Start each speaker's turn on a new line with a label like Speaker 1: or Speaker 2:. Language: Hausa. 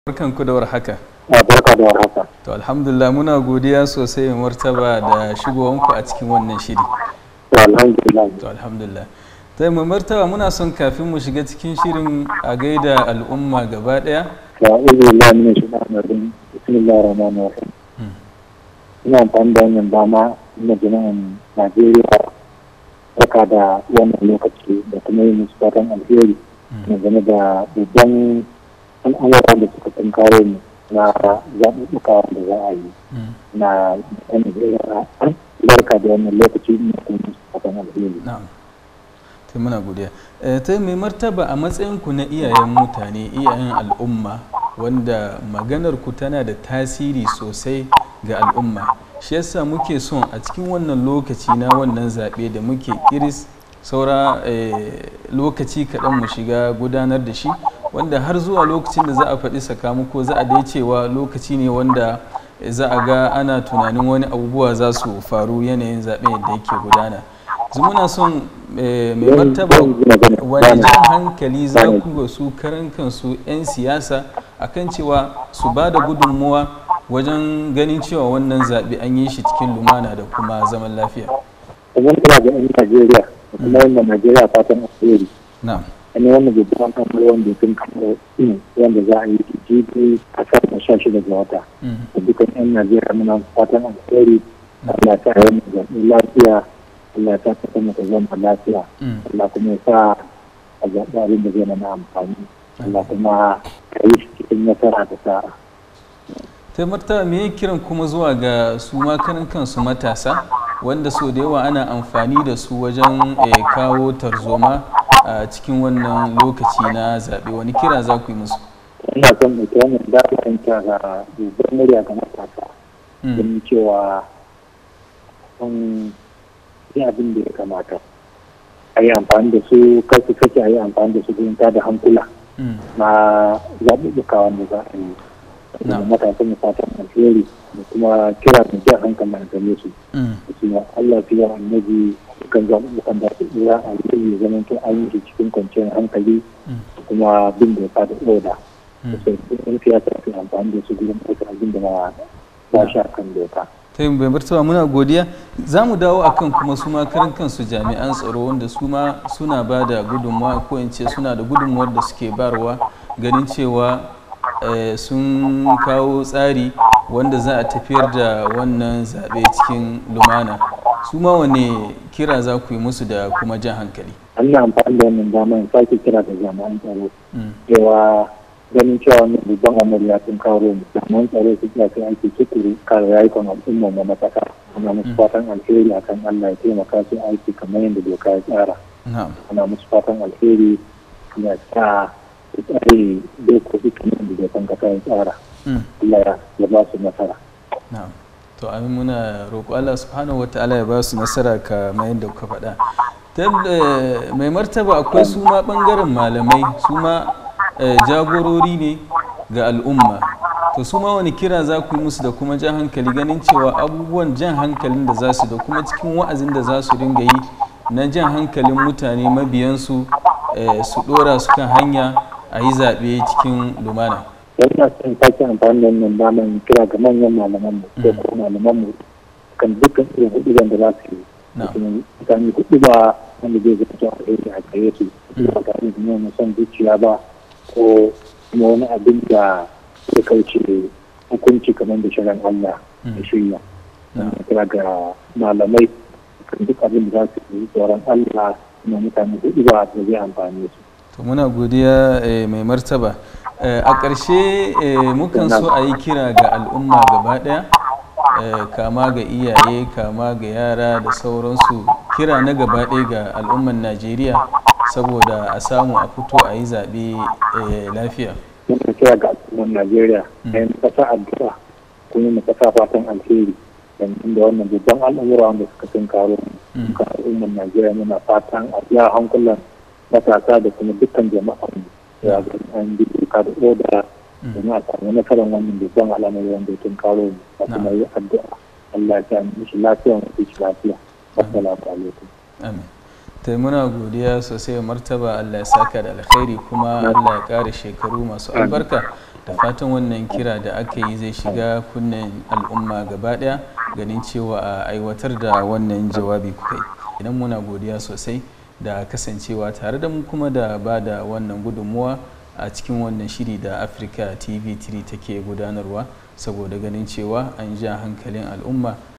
Speaker 1: Barkanku da warhaka.
Speaker 2: Barka da warhaka.
Speaker 1: To alhamdulillah muna godiya sosai mai martaba da shigowanku a cikin wannan shiri.
Speaker 2: Alhamdulillah.
Speaker 1: To alhamdulillah. Sai mai martaba muna son kafin mu shiga cikin shirin a gaida al'umma gaba daya.
Speaker 2: A'udzubillahi minash shaitanir rajim. Bismillahir rahmanir rahim. Ina amfani da wannan dama na jama'an Najeriya barka da wannan lokaci da kuma yin musu fatan alheri game da babban al'amura da suka tunkaro mu na zaɓuɓɓuka da za a yi na yan Najeriya barka da wannan lokaci na kuma musu fatan alheri.
Speaker 1: Ta muna godiya. Ta mai martaba a matsayinku na iyayen mutane, iyayen al'umma wanda maganar ku tana da tasiri sosai ga al'umma. Shi yasa muke son a cikin wannan lokaci na wannan zaɓe da muke iris saura lokaci kaɗan mu shiga gudanar da shi, wanda har zuwa lokacin da za a faɗi sakamako za a dai cewa lokaci ne wanda za a ga ana tunanin wani abubuwa za su faru yanayin zaɓen yadda yake gudana. Muna son mai martaba wani jan hankali za ku ga su karan kansu 'yan siyasa akan cewa su ba da gudunmuwa wajen ganin cewa wannan zaɓe an yi shi cikin lumana da kuma zaman lafiya.
Speaker 2: Kamar kira ga 'yan Najeriya da kuma yadda Najeriya fatan alheri. Wani wannan babban kamar wanda sun kamar wanda za a yi jibi a kan 16 ga wata. Da dukkan 'yan Najeriya muna fatan alheri. Allah ta yi zaɓe lafiya. Allah ta saka mata zama lafiya. Allah kuma ya sa a zaɓi abin da zai mana amfani. Allah kuma ka yi shi cikin nasara da sa'a.
Speaker 1: Ta martaba me kiran kuma zuwa ga su makarin kansu matasa wanda so da yawa ana amfani da su wajen kawo tarzoma a cikin wannan lokaci na zaɓe, wani kira za ku yi musu?
Speaker 2: Ina son mai ta wannan damar ta ga dubar murya ga matasa don cewa sun yi abin da ya kamata a yi amfani da su kasu sake a yi amfani da su don ta da hankula na zaɓuɓɓuka wanda za a yi da matasan fatan alheri da kuma kira da jan hankali a gare su da kuma Allah fiye annabi kan zaɓuɓɓukan da su iya a yi zaman to an yi cikin kwanciyar hankali da kuma bin doka da oda da sai ɗan siyasa su amfani da su gurin aika abin da ba shi kan doka.
Speaker 1: Ta yin bai martaba muna godiya. Za mu dawo akan kuma su ma karan kansu jami'an tsaro wanda su ma suna ba da gudunmawa ko in ce suna da gudunmawar da suke barwa ganin cewa sun kawo tsari wanda za a tafiyar da wannan zaɓe cikin lumana. Su ma wane kira za ku yi musu da kuma jan hankali?
Speaker 2: Ana amfani da wannan damar sake kira da jami'an tsaro cewa ganin cewa wannan babban amurya sun kawo mu jami'an tsaro su iya kai aiki tukuru kare rayukan al'umma na matasa. Ana musu fatan alheri akan Allah ya taimaka su aiki kamar yadda doka ya tsara. Ana musu fatan alheri ya sa su tsare dokoki kamar yadda dokan kasa ya tsara. Allah ya ba su nasara.
Speaker 1: To amin muna roƙo Allah subhanahu wata'ala ya ba su nasara kamar yadda kuka faɗa. Mai martaba akwai su ma ɓangaren malamai su ma jagorori ne ga al'umma. To su ma wani kira za ku yi musu da kuma jan hankali ganin cewa abubuwan jan hankalin da za su da kuma cikin wa'azin da za su dinga yi na jan hankalin mutane mabiyansu su ɗora su kan hanya a yi zaɓe cikin lumana.
Speaker 2: Yana son sake amfani da wannan damar kira ga manyan malamanmu ko kuma malamanmu kan dukkan irin huduban da za su yi. Mutane hudu ba wanda zai zama kyau a gare su ba tare da nuna son zuciya ba ko kuma wani abin da ya kauce hukunci kamar da shirin Allah da shirya. Kira ga malamai kan duk abin da za su yi tsoron Allah kuma mutane hudu ba da zai amfani su.
Speaker 1: To muna godiya mai martaba. A ƙarshe mukan so a yi kira ga al'umma gaba ɗaya kama ga iyaye kama ga yara da sauransu, kira na gaba ɗaya ga al'umman Najeriya saboda a samu a fito a yi zaɓe lafiya.
Speaker 2: Muna kira ga al'umman Najeriya a yin ƙasa addu'a kuma mu ƙasa fatan alheri da wannan babban al'amura wanda suka tunkaro ga al'umman Najeriya. Muna fatan a biya hankulan matasa da kuma dukkan jama'a ya ga an bi doka da oda domin a samu nasarar wannan babban al'amari wanda ya tunkaro mu a kuma yi addu'a Allah ya mishi lafiya mu ci lafiya. Assalamu alaikum.
Speaker 1: Amin. Ta muna godiya sosai martaba, Allah ya saka da alkhairi kuma Allah ya kare shekaru masu albarka. da fatan wannan kira da aka yi zai shiga kunnen al'umma gaba daya ganin cewa a aiwatar da wannan jawabi kuka yi. Idan muna godiya sosai da kasancewa tare da mu kuma da ba da wannan gudunmuwa a cikin wannan shiri da Africa TV3 take gudanarwa saboda ganin cewa an ja hankalin al'umma